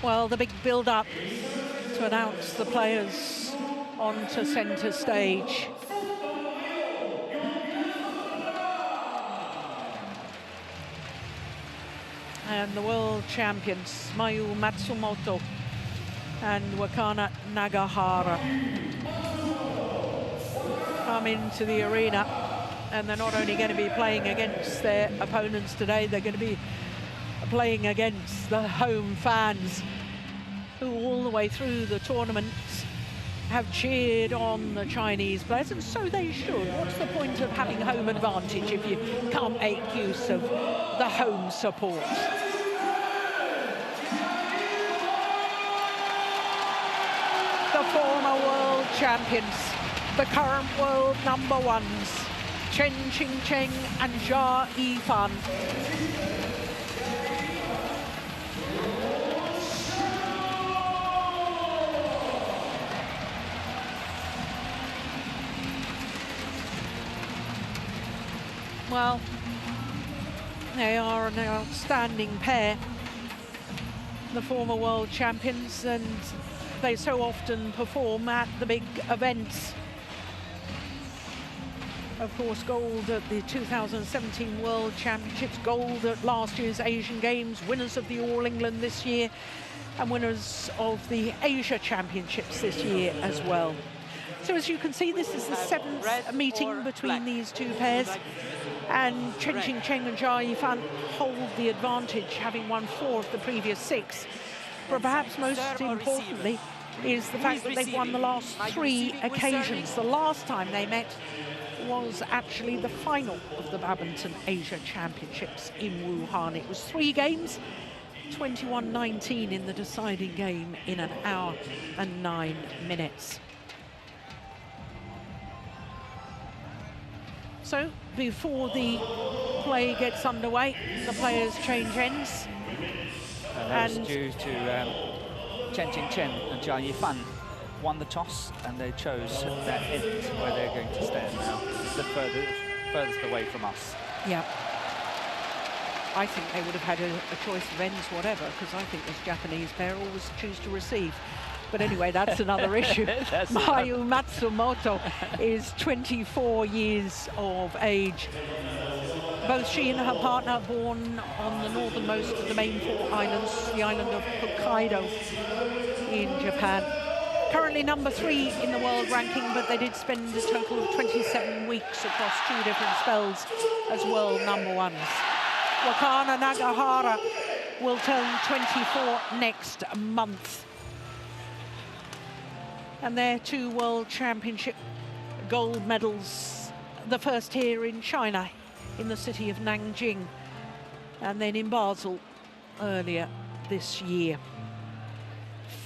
Well, the big build-up to announce the players onto centre stage. And the world champions, Mayu Matsumoto and Wakana Nagahara, come into the arena, and they're not only going to be playing against their opponents today, they're going to be playing against the home fans who all the way through the tournament have cheered on the Chinese players, and so they should. What's the point of having home advantage if you can't make use of the home support? The former world champions, the current world number ones, Chen and Jia Yifan. Well, they are an outstanding pair, the former world champions, and they so often perform at the big events. Of course, gold at the 2017 World Championships, gold at last year's Asian Games, winners of the All England this year, and winners of the Asia Championships this year as well. So as you can see, this is the 7th meeting between these two pairs, and Chen and Jia Yifan hold the advantage, having won 4 of the previous 6. But perhaps most importantly is the fact that they've won the last 3 occasions. The last time they met was actually the final of the Badminton Asia Championships in Wuhan. It was 3 games, 21-19 in the deciding game in 1 hour and 9 minutes. So before the play gets underway, the players change ends. That was due to Chen and Jia Yifan won the toss, and they chose that end where they're going to stand now, the furthest away from us. Yeah. I think they would have had a choice of ends, whatever, because I think this Japanese pair always choose to receive. But anyway, that's another issue. Mayu Matsumoto is 24 years of age. Both she and her partner born on the northernmost of the main 4 islands, the island of Hokkaido in Japan. Currently number 3 in the world ranking, but they did spend a total of 27 weeks across 2 different spells as world number 1s. Wakana Nagahara will turn 24 next month. And their 2 world championship gold medals, the first here in China, in the city of Nanjing, and then in Basel earlier this year.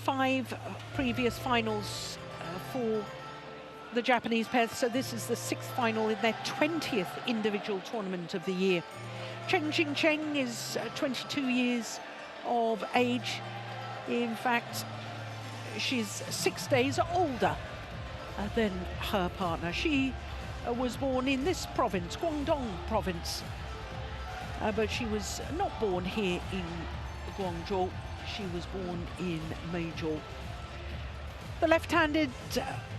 5 previous finals for the Japanese pairs, so this is the 6th final in their 20th individual tournament of the year. Chen is 22 years of age. In fact, she's 6 days older than her partner. She was born in this province, Guangdong province, but she was not born here in Guangzhou. She was born in Mayu. The left-handed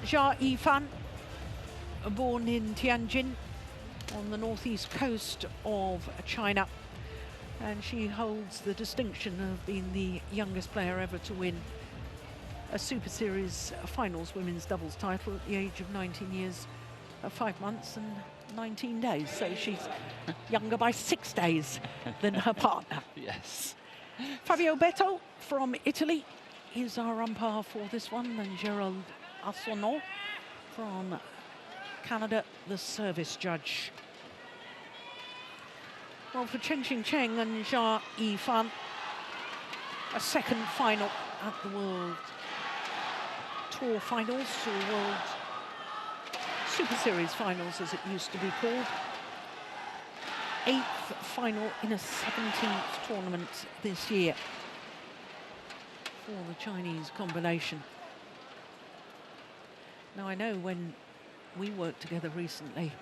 Jia Yifan, born in Tianjin on the northeast coast of China, and she holds the distinction of being the youngest player ever to win a Super Series Finals women's doubles title at the age of 19 years, 5 months and 19 days. So she's younger by 6 days than her partner. Yes. Fabio Beto from Italy is our umpire for this one, and Gerald Assonneau from Canada, the service judge. Well, for Chen and Jia Yifan, a 2nd final at the World Tour Finals, or World Super Series Finals as it used to be called. 8th final in a 17th tournament this year for the Chinese combination. Now, I know when we worked together recently,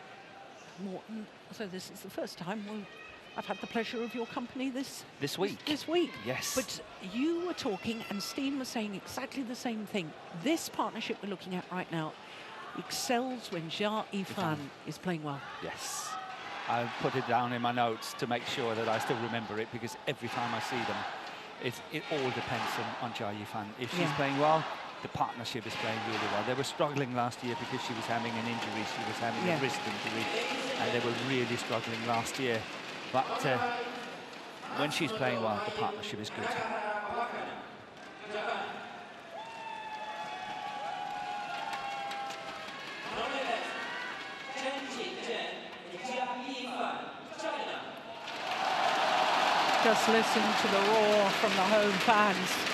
Morton, so this is the first time I've had the pleasure of your company this week. This week. Yes. But you were talking, and Steen was saying exactly the same thing. This partnership we're looking at right now excels when Jia Yifan is playing well. Yes. I put it down in my notes to make sure that I still remember it, because every time I see them, it all depends on Jia Yifan. If she's playing well, the partnership is playing really well. They were struggling last year because she was having an injury. She was having a wrist injury, and they were really struggling last year. But when she's playing well, the partnership is good. Just listen to the roar from the home fans.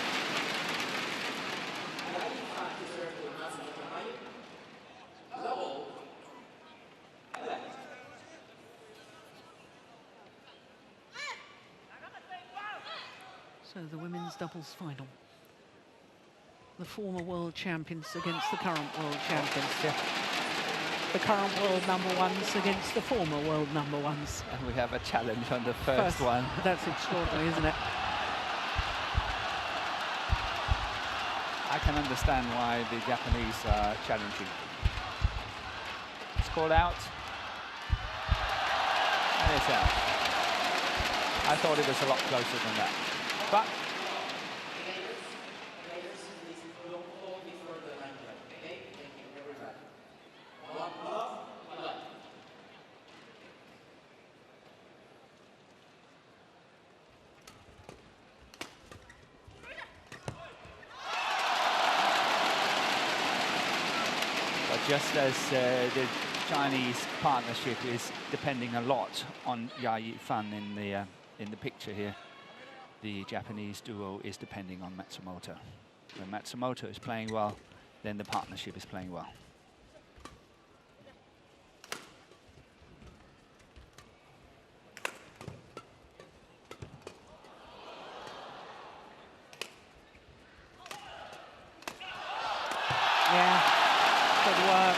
So the women's doubles final. The former world champions against the current world champions. The current world number ones against the former world number ones. And we have a challenge on the first one. That's extraordinary, isn't it? I can understand why the Japanese are challenging. It's called out. And it's out. I thought it was a lot closer than that. But just as the Chinese partnership is depending a lot on Jia Yifan in the picture here, the Japanese duo is depending on Matsumoto. When Matsumoto is playing well, then the partnership is playing well. Yeah. Good work.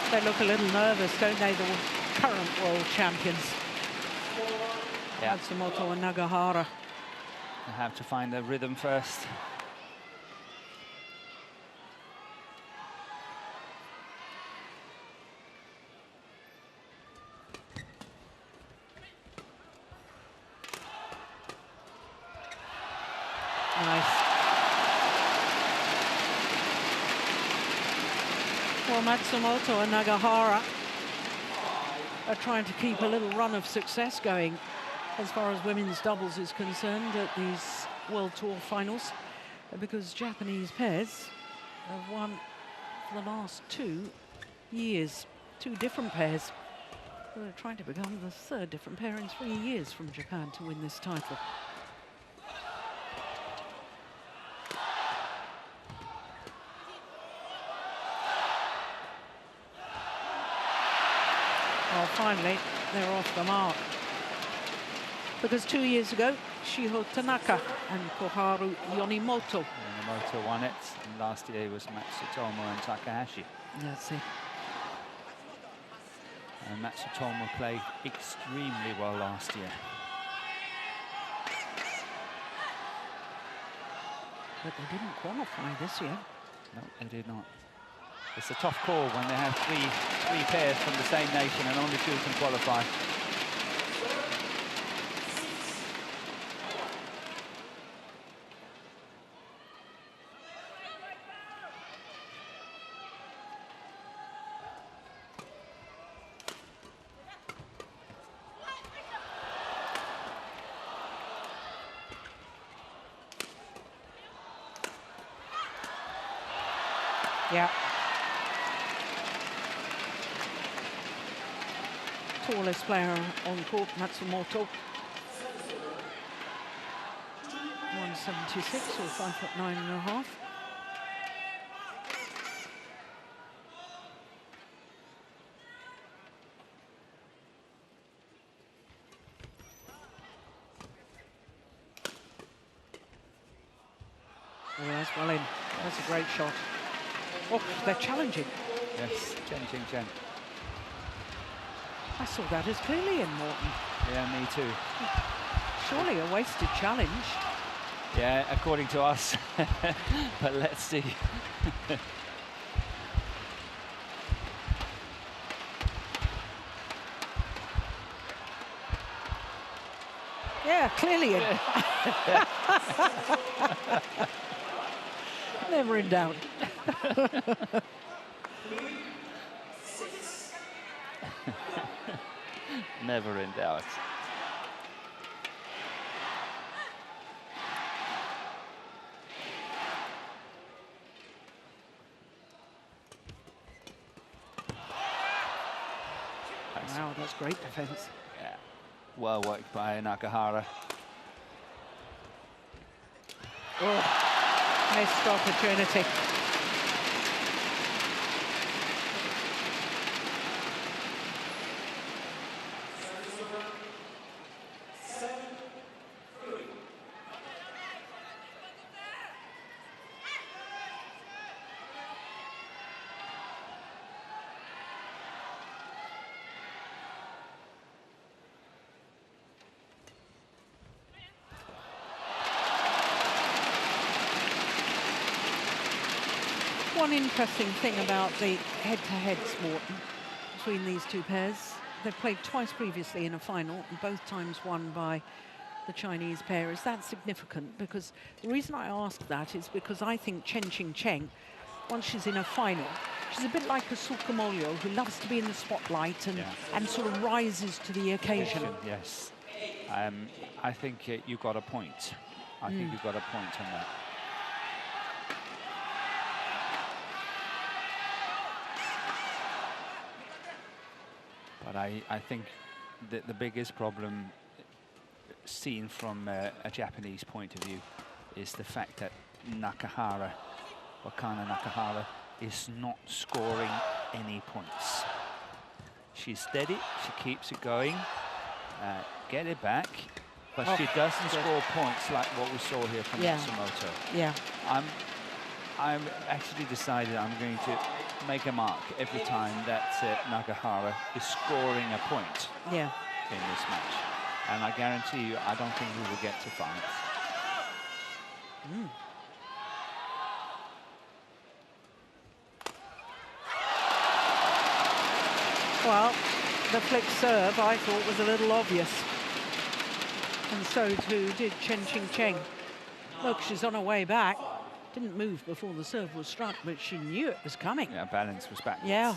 They look a little nervous, don't they, the current world champions? Matsumoto and Nagahara. They have to find the rhythm first. Nice. Well, Matsumoto and Nagahara are trying to keep a little run of success going as far as women's doubles is concerned at these World Tour finals, because Japanese pairs have won for the last 2 years, 2 different pairs. So they're trying to become the 3rd different pair in 3 years from Japan to win this title. Well, finally, they're off the mark. Because 2 years ago, Shiho Tanaka and Koharu Yonimoto. Yonimoto won it, and last year it was Matsutomo and Takahashi. That's it. And Matsutomo played extremely well last year. But they didn't qualify this year. No, they did not. It's a tough call when they have three pairs from the same nation and only 2 can qualify. Yeah. Tallest player on court, Matsumoto. Won 176 or 5'9½". Oh, that's well in. That's a great shot. Oh, they're challenging. Yes, Chen. I saw that as clearly in Morton. Yeah, me too. Surely a wasted challenge. Yeah, according to us. But let's see. Yeah, clearly in. Never in doubt. Never in doubt. Wow, that's great defense. Yeah, well worked by Nakahara. Oh, missed opportunity. One interesting thing about the head-to-heads, Morton, between these two pairs, they've played twice previously in a final, and both times won by the Chinese pair. Is that significant? Because the reason I ask that is because I think Chen, once she's in a final, she's a bit like a Sukamolyo who loves to be in the spotlight and sort of rises to the occasion. Yes. I think you got a point. I think you got a point on that. But I think that the biggest problem seen from a Japanese point of view is the fact that Nakahara, Wakana Nakahara, is not scoring any points. She's steady, she keeps it going, get it back, but she doesn't score points like what we saw here from MATSUMOTO. Yeah. I'm actually decided I'm going to make a mark every time that Nakahara is scoring a point in this match. And I guarantee you, I don't think we will get to 5. Well, the flick serve I thought was a little obvious. And so too did Chen. Look, she's on her way back. Didn't move before the serve was struck, but she knew it was coming. Yeah, balance was backwards. Yeah.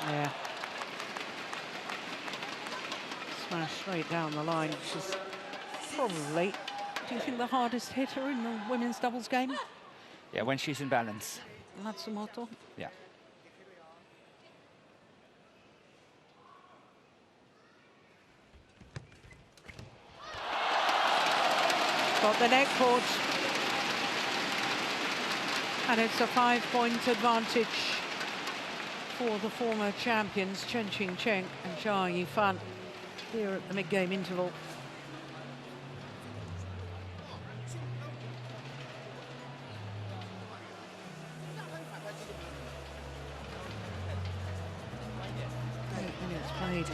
Yeah. Smash straight down the line. She's probably, do you think, the hardest hitter in the women's doubles game? Yeah, when she's in balance. Matsumoto? Yeah. Got the neck cord. And it's a 5-point advantage for the former champions, Chen and Jia Yifan, here at the mid-game interval. Played.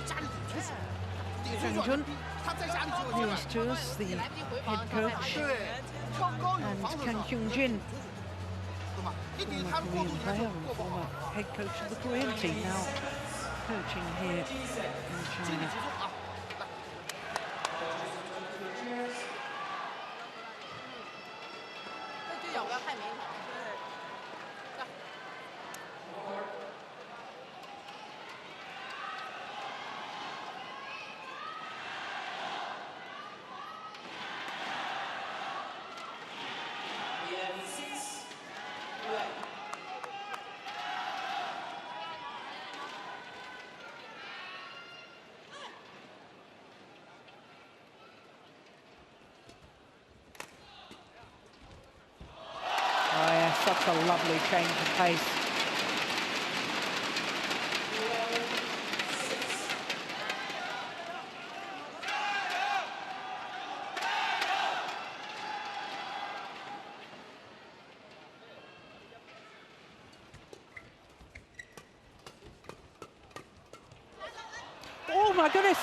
Zhang Jun news to us, the head coach, and Kang Kyung-jin, former Korean player and former head coach of the Korean team, now coaching here in China. such a lovely change of pace. Oh my goodness.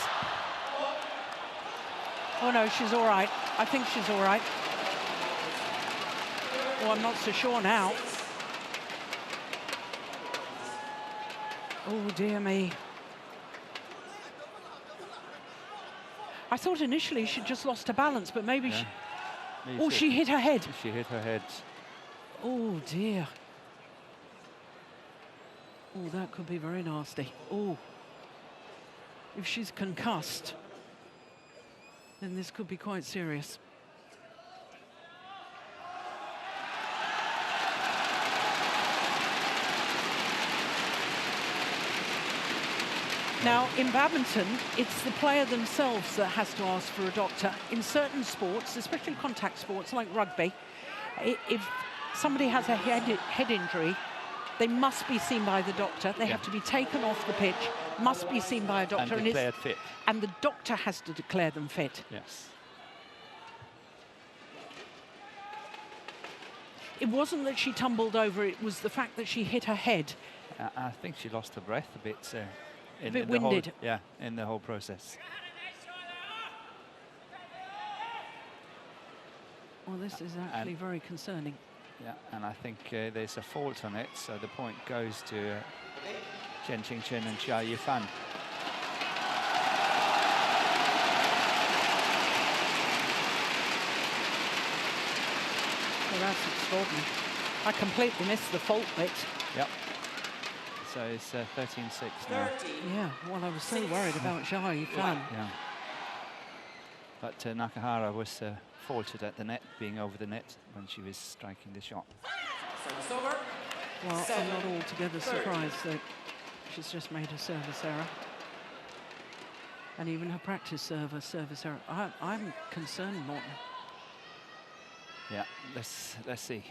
Oh no, she's all right. I think she's all right. Oh, I'm not so sure now. Oh dear me. I thought initially she'd just lost her balance, but maybe she... Oh, she hit her head. She hit her head. Oh dear. Oh, that could be very nasty. Oh. If she's concussed, then this could be quite serious. Now, in badminton, it's the player themselves that has to ask for a doctor. In certain sports, especially contact sports like rugby, if somebody has a head injury, they must be seen by the doctor. They have to be taken off the pitch, must be seen by a doctor. And declared fit. And the doctor has to declare them fit. Yes. It wasn't that she tumbled over, it was the fact that she hit her head. I think she lost her breath a bit. A bit winded. In the whole process. Well, this is actually very concerning. Yeah, and I think there's a fault on it, so the point goes to Chen and Jia Yifan. Well, that's extraordinary. I completely missed the fault bit. Yep. So it's 13-6 now. Yeah, well, I was so worried about Jia Yifan. Yeah. But Nakahara was faulted at the net, being over the net when she was striking the shot. Well, I'm not altogether surprised that she's just made a service error. And even her practice service error. I'm concerned, Morten. Yeah, let's see.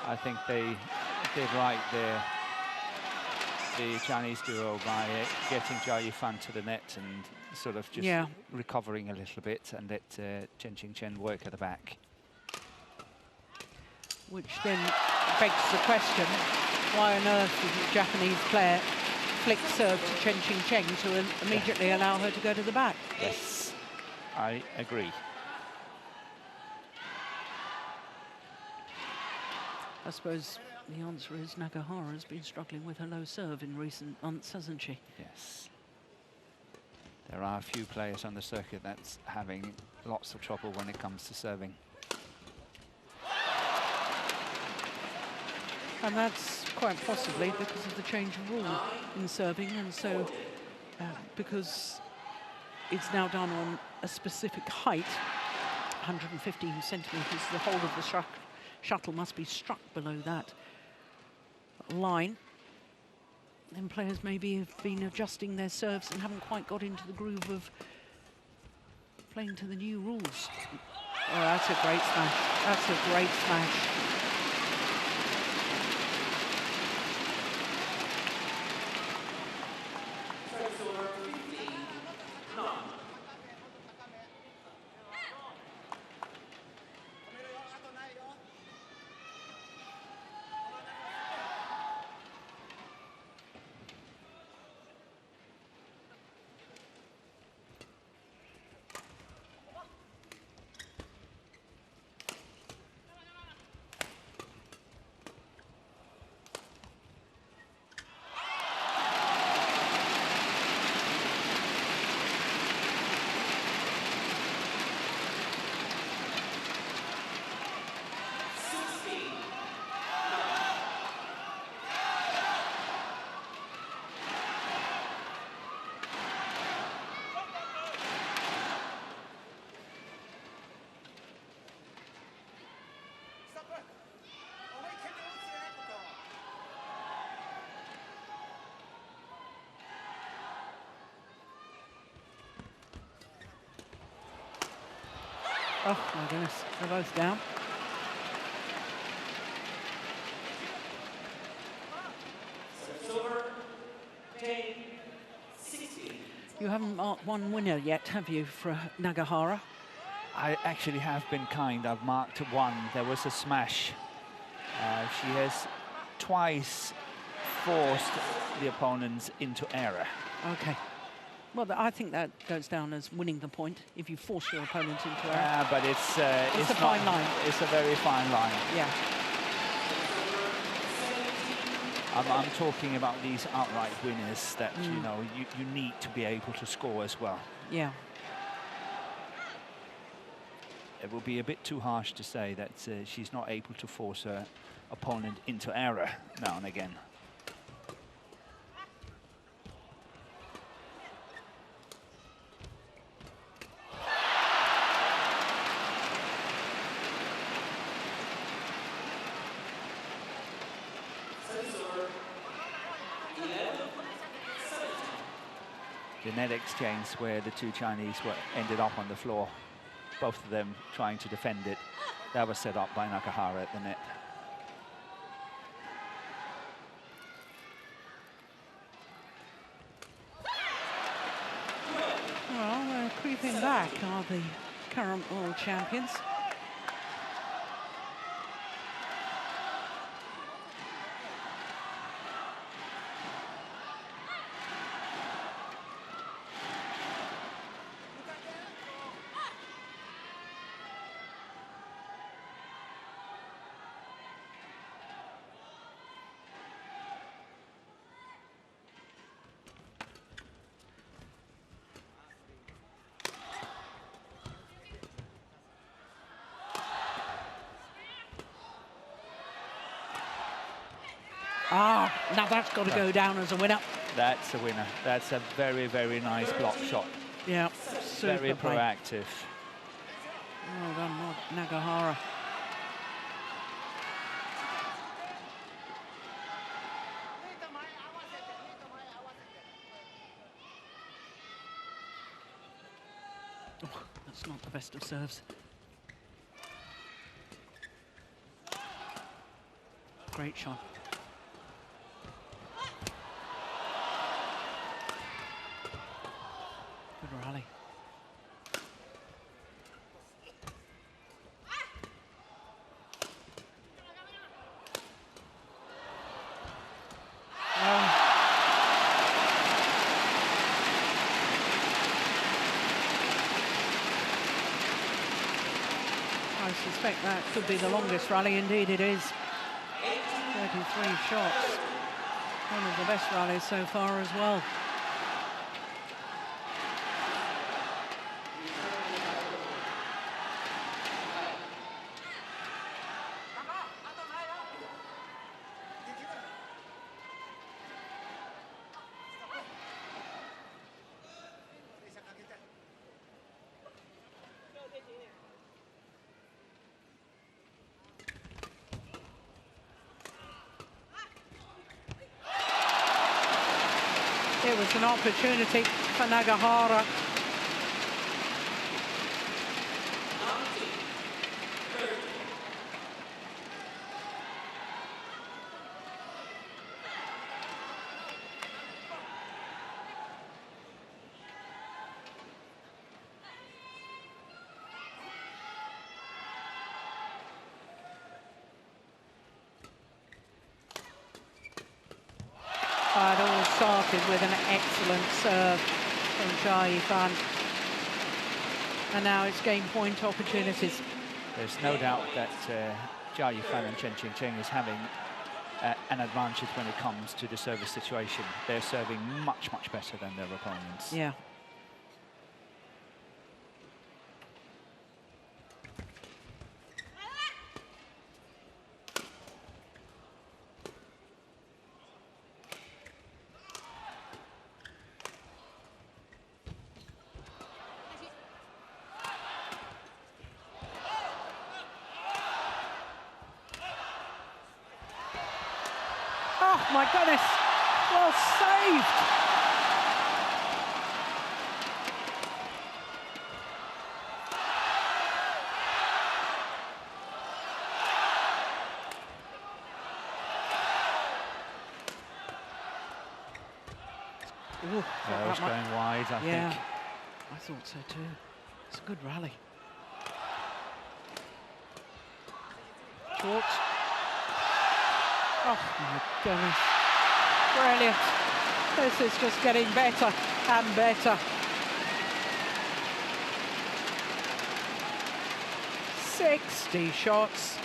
I think they did right there, the Chinese duo, by getting Jia Yifan to the net and sort of just recovering a little bit and let Chen work at the back. Which then begs the question, why on earth did the Japanese player flick serve to Chen to immediately allow her to go to the back? Yes, I agree. I suppose the answer is Nagahara has been struggling with her low serve in recent months, hasn't she? Yes. There are a few players on the circuit that's having lots of trouble when it comes to serving. And that's quite possibly because of the change of rule in serving, and so because it's now done on a specific height, 115 centimetres, the whole of the shuttle must be struck below that line. Then players maybe have been adjusting their serves and haven't quite got into the groove of playing to the new rules. Oh, that's a great smash. That's a great smash. Oh my goodness, they're both down. You haven't marked one winner yet, have you, for Nagahara? I actually have been kind. I've marked one. There was a smash. She has twice forced the opponents into error. Okay. Well, I think that goes down as winning the point if you force your opponent into error. Yeah, but it's a fine line. It's a very fine line. Yeah. I'm talking about these outright winners that, you know, you need to be able to score as well. Yeah. It will be a bit too harsh to say that she's not able to force her opponent into error now and again. The net exchange where the two Chinese ended up on the floor, both of them trying to defend it. That was set up by Nakahara at the net. Well, we're creeping back, are the current world champions. Ah, now that's got to go down as a winner. That's a winner. That's a very, very nice block shot. Yeah, super very play. Proactive. Well done, Nagahara. Oh, that's not the best of serves. Great shot. Good rally. I suspect that could be the longest rally. Indeed it is. 33 shots. One of the best rallies so far as well. It was an opportunity for Nagahara. It all started with an excellent serve from Jia Yifan. And now it's game point opportunities. There's no doubt that Jia Yifan and Chen Qing is having an advantage when it comes to the service situation. They're serving much, much better than their opponents. Yeah. Oh my goodness, well saved. Ooh, that was going wide, I think. I thought so too. It's a good rally. Short. Oh my goodness. Brilliant. This is just getting better and better. 60 shots.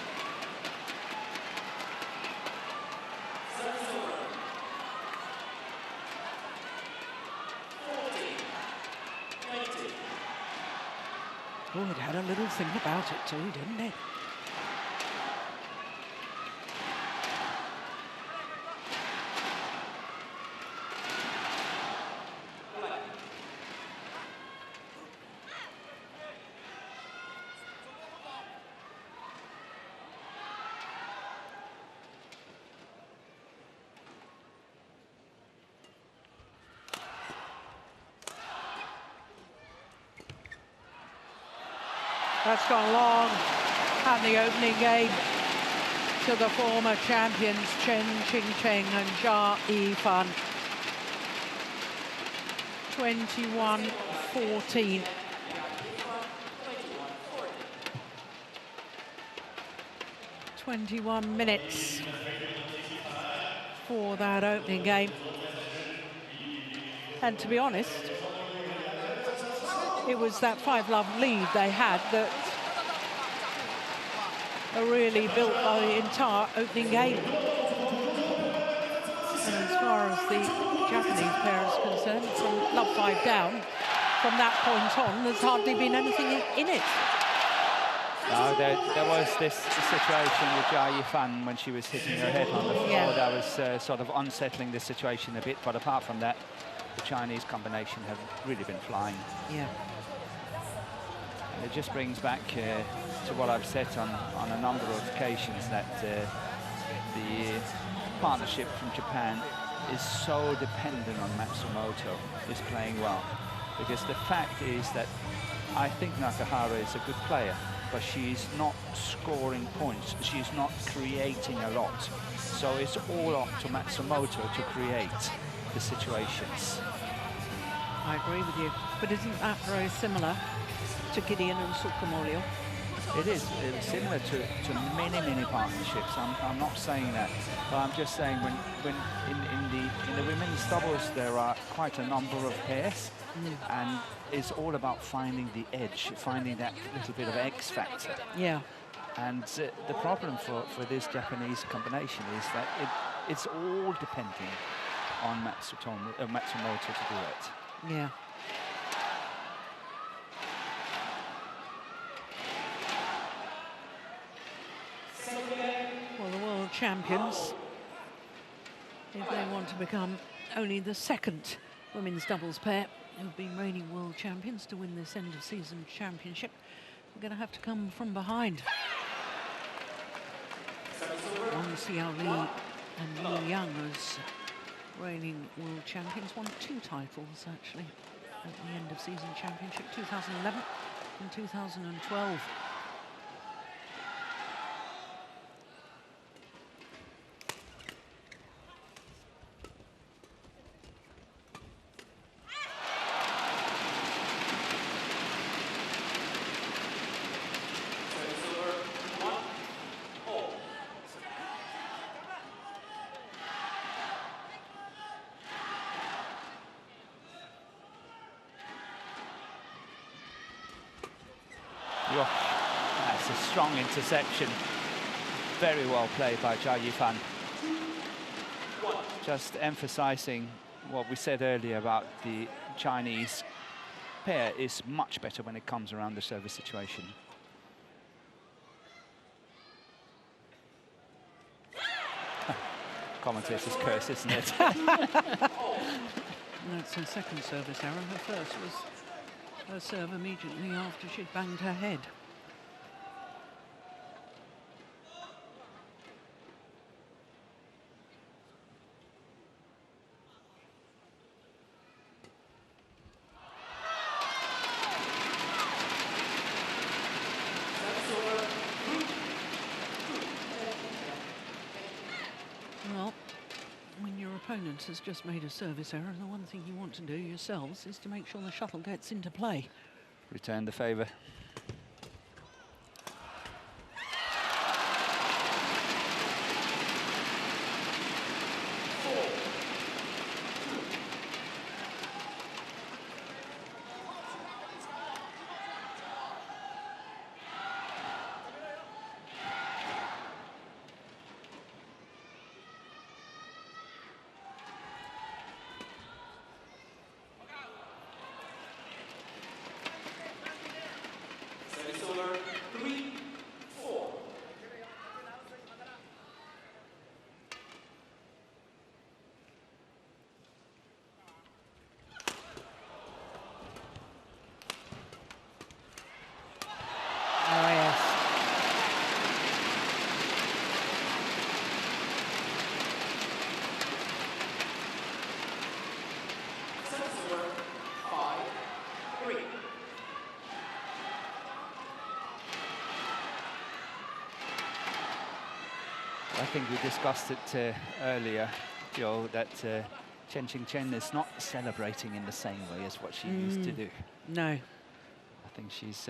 Oh, it had a little thing about it too, didn't it? That's gone long, and the opening game to the former champions Chen Qing and Jia Yifan. 21-14. "21 minutes for that opening game." And to be honest, it was that 5-love lead they had that really built the entire opening game. And as far as the Japanese pair is concerned, from love 5 down, from that point on, there's hardly been anything in it. No, there was this situation with Jia Yifan when she was hitting her head on the floor that was sort of unsettling the situation a bit. But apart from that, the Chinese combination have really been flying. Yeah. And it just brings back to what I've said on a number of occasions, that the partnership from Japan is so dependent on Matsumoto is playing well. Because the fact is that I think Nakahara is a good player, but she's not scoring points. She's not creating a lot. So it's all up to Matsumoto to create the situations. I agree with you. But isn't that very similar to Gideon and Sukamulio? It is. It's similar to many partnerships. I'm not saying that, but I'm just saying when in the women's doubles there are quite a number of pairs, and it's all about finding the edge, finding that little bit of X factor. Yeah. And the problem for this Japanese combination is that it's all depending on Matsumoto to do it. Yeah. Well, the world champions, if they want to become only the second women's doubles pair who've been reigning world champions to win this end-of-season championship, we're going to have to come from behind. Wang Xiaoli and Liu Yang as reigning world champions, won 2 titles actually at the end-of-season championship, 2011 and 2012. That's a strong interception. Very well played by Jia Yifan. Just emphasizing what we said earlier about the Chinese pair is much better when it comes around the service situation. Commentator's curse, isn't it? That's her second service error. Her first was her serve immediately after she'd banged her head. Well, when your opponent opponent has just made a service error, and the one thing you want to do yourselves is to make sure the shuttle gets into play. Return the favour. I think we discussed it earlier, Joe, that Chen is not celebrating in the same way as what she used to do. No. I think she's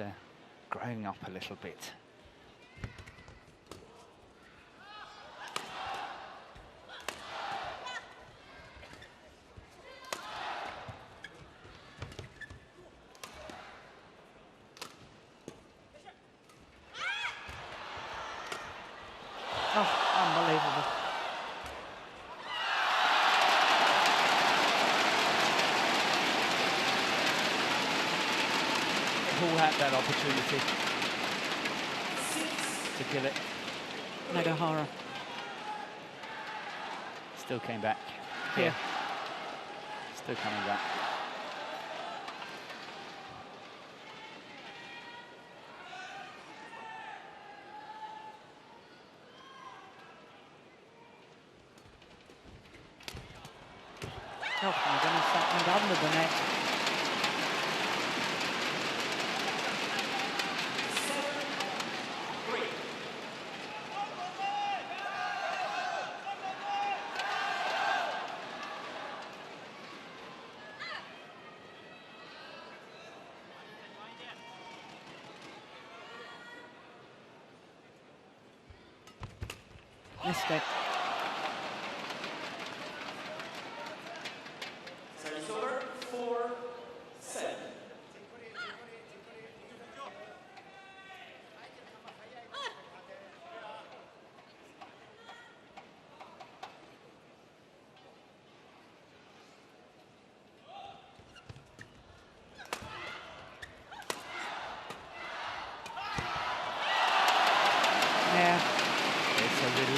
growing up a little bit. Unbelievable. Who had that opportunity to kill it? Nagahara. Still came back. Yeah. Still coming back. Oh, my goodness, that went under the net. Missed it.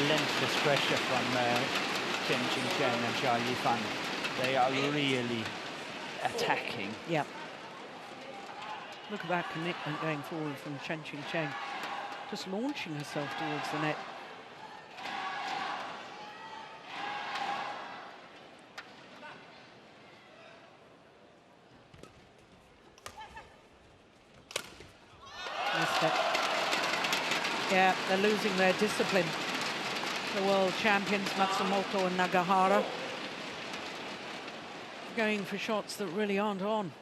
Relentless pressure from Chen and Jia Yifan. They are really attacking. Yeah. Look at that commitment going forward from Chen, just launching herself towards the net. Missed it. Yeah, they're losing their discipline. The world champions, Matsumoto and Nagahara, going for shots that really aren't on.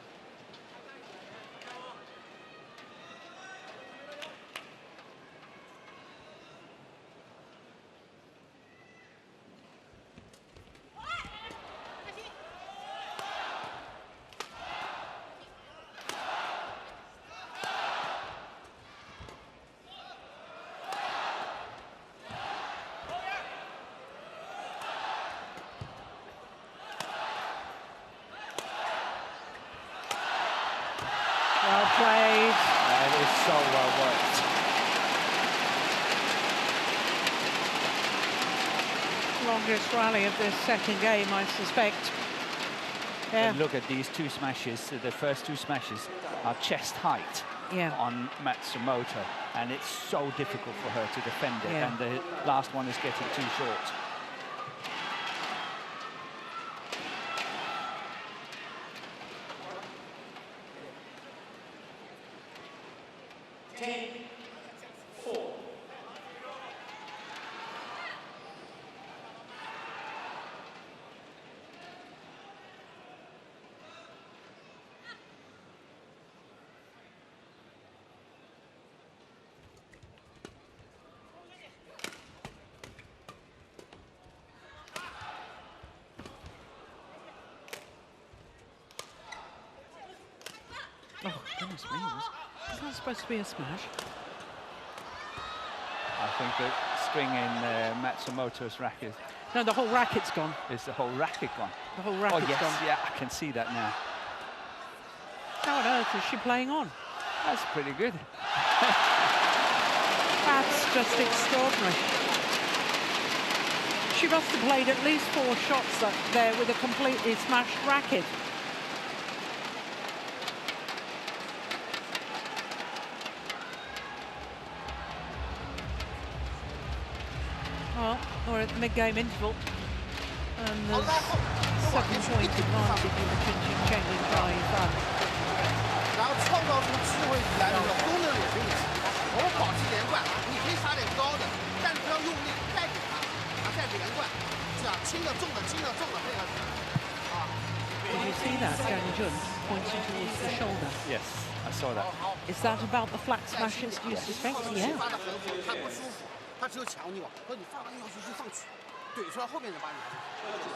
Well played. That is so well worked. Longest rally of this second game, I suspect. Yeah. And look at these two smashes. The first two smashes are chest height on Matsumoto, and it's so difficult for her to defend it. And the last one is getting too short. Oh, goodness me. Is that supposed to be a smash? I think the string in Matsumoto's racket. No, the whole racket's gone. Is the whole racket gone? The whole racket's oh, yes, gone. Yeah, I can see that now. How on earth is she playing on? That's pretty good. That's just extraordinary. She must have played at least 4 shots up there with a completely smashed racket. Well, we're at the mid-game interval, and there's 7-point advantage in the Chen and Zhai Yifan. 然后创造出智慧以来的都能有这个情况，我们保持连贯，你可以撒点高的，但是不要用力带给他，带给连贯，这样轻的重的轻的重的配合起来，啊。Did you see that, Zhang Jun pointing towards the shoulder? Yes, I saw that. Is that about the flat smashes, do you suspect? Yeah. 发的很好，他不舒服，他只有强你往，和你发完要去放曲，怼出来后面再把你拿出去。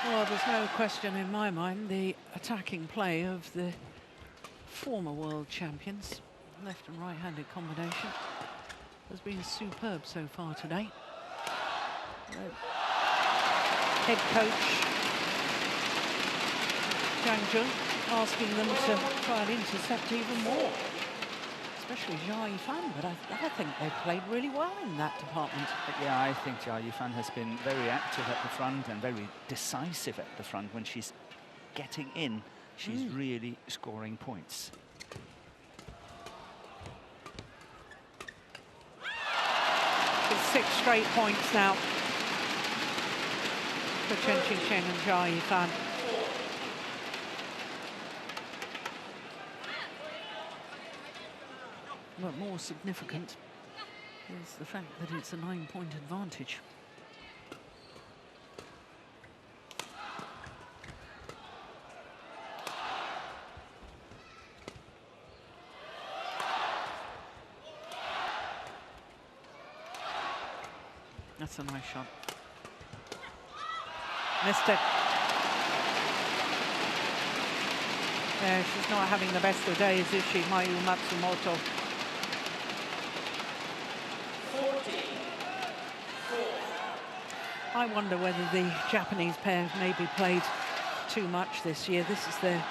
Well, there's no question in my mind the attacking play of the former world champions. Left and right-handed combination has been superb so far today. Head coach Zhang Jun asking them to try and intercept even more, especially Zhai Yifan, but I think they've played really well in that department. Yeah, I think Zhai Yifan has been very active at the front and very decisive at the front. When she's getting in, she's really scoring points. It's 6 straight points now for Chen and Zhai Yifan. But more significant is the fact that it's a 9-point advantage. That's a nice shot. Missed it. Yeah, she's not having the best of days, is she, Mayu Matsumoto? I wonder whether the Japanese pair have maybe played too much this year. This is their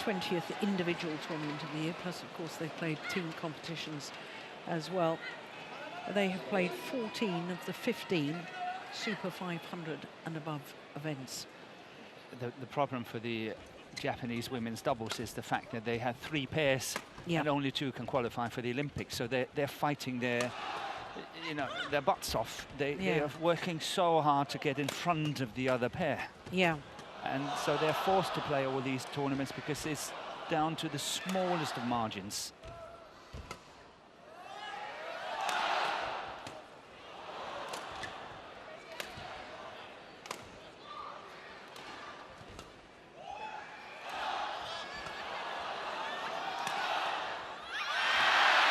20th individual tournament of the year, plus of course they've played team competitions as well. They have played 14 of the 15 Super 500 and above events. The problem for the Japanese women's doubles is the fact that they have 3 pairs and only 2 can qualify for the Olympics. So they're fighting their butts off. They are working so hard to get in front of the other pair. Yeah. And so they're forced to play all these tournaments because it's down to the smallest of margins.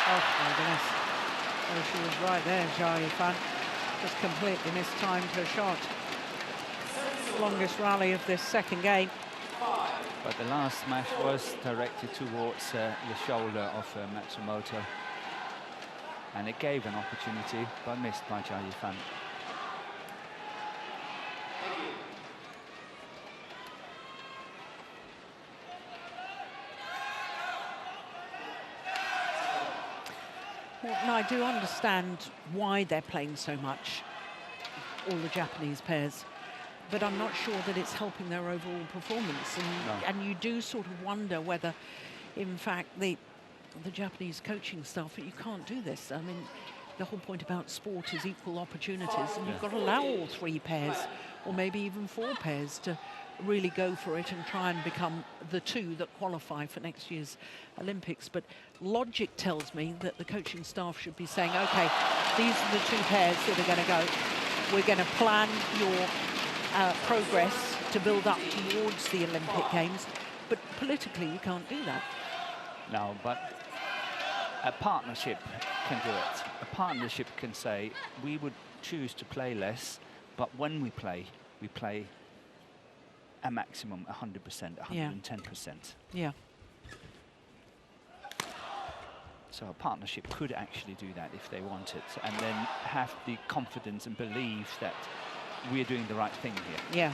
Oh my goodness. Oh, she was right there, Zhai Yifan. Just completely mistimed her shot. Longest rally of this second game. But the last smash was directed towards the shoulder of Matsumoto. And it gave an opportunity, but missed by Zhai Yifan. Well, no, I do understand why they're playing so much, all the Japanese pairs, but I'm not sure that it's helping their overall performance. And you do sort of wonder whether, in fact, the Japanese coaching staff, you can't do this. I mean, the whole point about sport is equal opportunities, and you've got to allow all 3 pairs, or maybe even 4 pairs, to really go for it and try and become the two that qualify for next year's Olympics. But logic tells me that the coaching staff should be saying, okay, these are the two pairs that are going to go. We're going to plan your progress to build up towards the Olympic Games. But politically, you can't do that. No, but a partnership can do it. A partnership can say, we would choose to play less, but when we play a maximum 100%, 110%. Yeah. So a partnership could actually do that if they want it, and then have the confidence and believe that we're doing the right thing here. Yeah.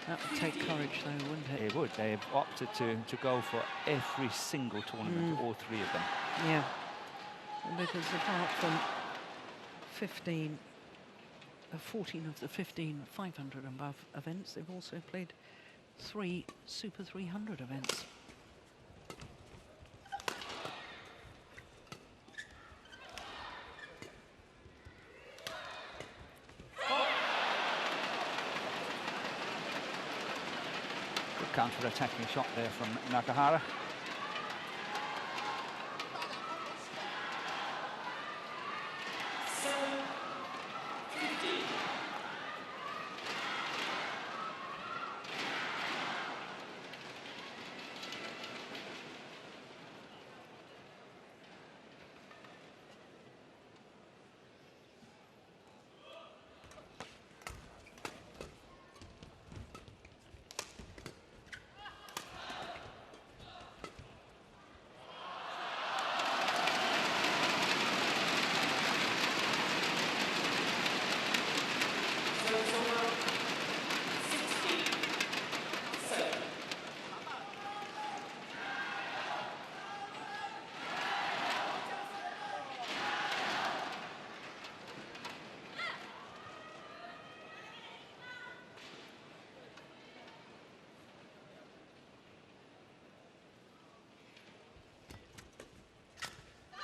That would take courage, though, wouldn't it? It would. They have opted to go for every single tournament, all three of them. Yeah. Because apart from 14 of the 15 500 and above events, they've also played 3 Super 300 events. Good counter-attacking shot there from Nagahara.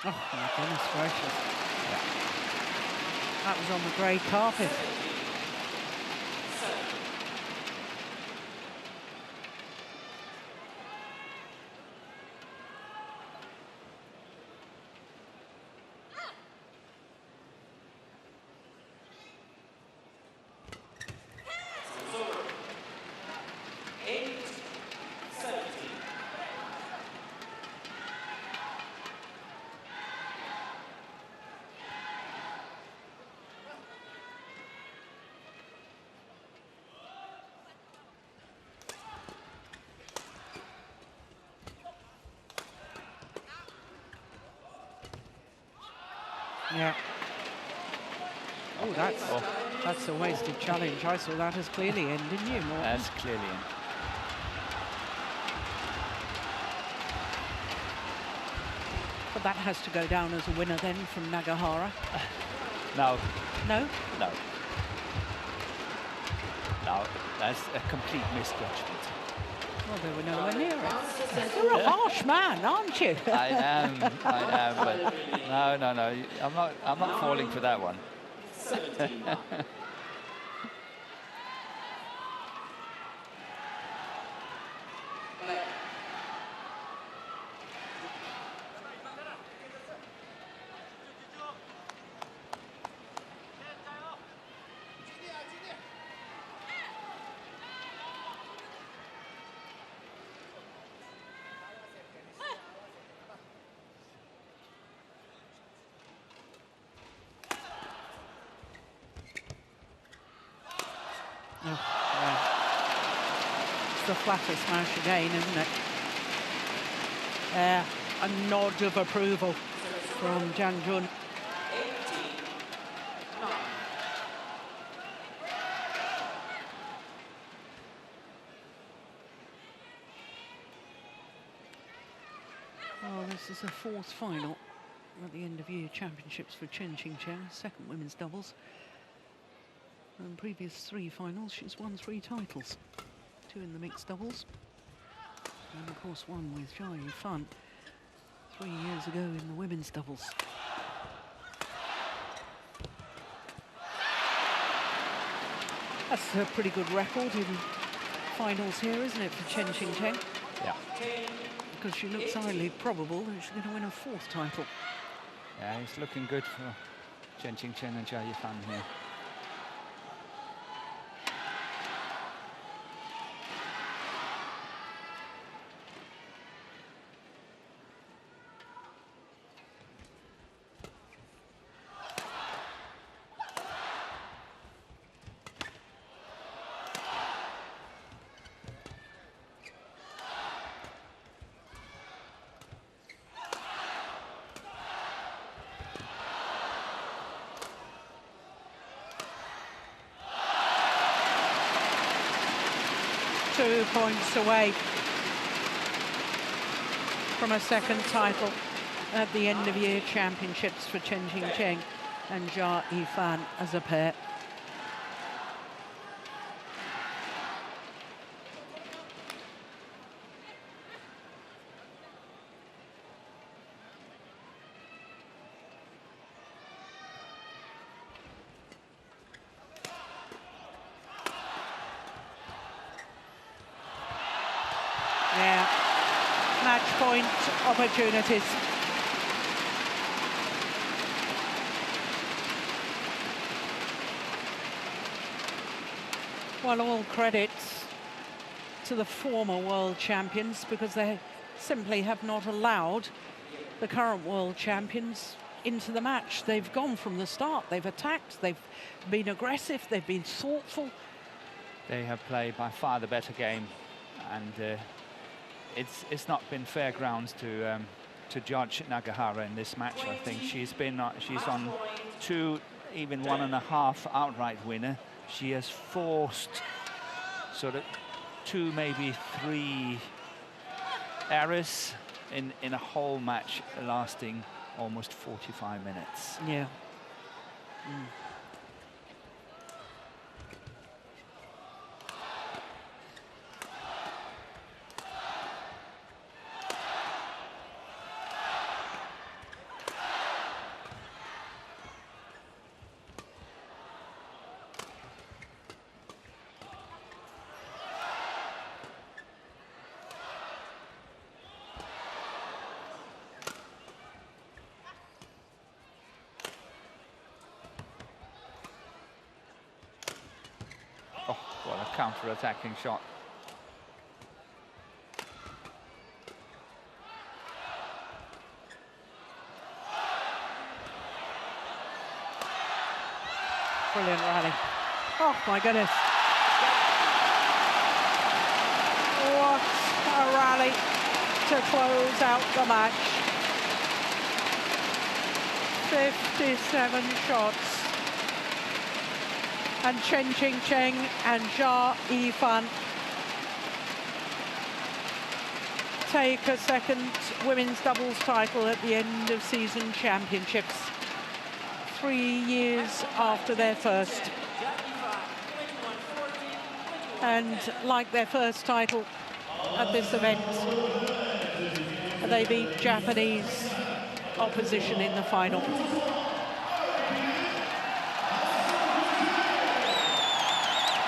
Oh, my goodness gracious. Yeah. That was on the grey carpet. Yeah. Oh, that's a wasted challenge. I saw that as clearly in, didn't you, Morton? That's clearly in. But that has to go down as a winner then from Nagahara. No. No? No. No, that's a complete misjudgment. Well, they were nowhere near it. You're a harsh man, aren't you? I am, but no. I'm not falling for that one. Oh, yeah. It's the flatter smash again, isn't it? A nod of approval from Jang Jun. Well, this is a fourth final at the end of year championships for Chen, second women's doubles. And previous 3 finals, she's won 3 titles. 2 in the mixed doubles. And of course 1 with Jia Fan 3 years ago in the women's doubles. That's a pretty good record in finals here, isn't it, for Chen Qing? Yeah. Because she looks highly probable that she's going to win a 4th title. Yeah, it's looking good for Chen and Jia Yifan here. Two points away from a 2nd title at the end of year championships for Chen Qing and Jia Yifan as a pair. Yeah, match point opportunities. Well, all credits to the former world champions, because they simply have not allowed the current world champions into the match. They've gone from the start, they've attacked, they've been aggressive, they've been thoughtful. They have played by far the better game, and it's not been fair grounds to judge Nagahara in this match. I think she's on 2, even 1.5 outright winner. She has forced sort of 2, maybe 3 errors in a whole match lasting almost 45 minutes. Yeah. Oh, what a counter-attacking shot. Brilliant rally. Oh my goodness. What a rally to close out the match. 57 shots. And Chen Qing and Jia Yifan take a 2nd women's doubles title at the end of season championships, 3 years after their 1st. And like their 1st title at this event, they beat Japanese opposition in the final.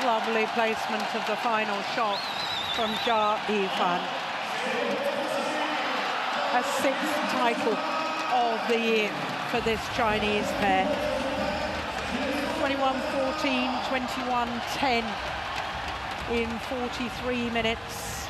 Lovely placement of the final shot from Jia Yifan. A 6th title of the year for this Chinese pair. 21-14, 21-10 in 43 minutes.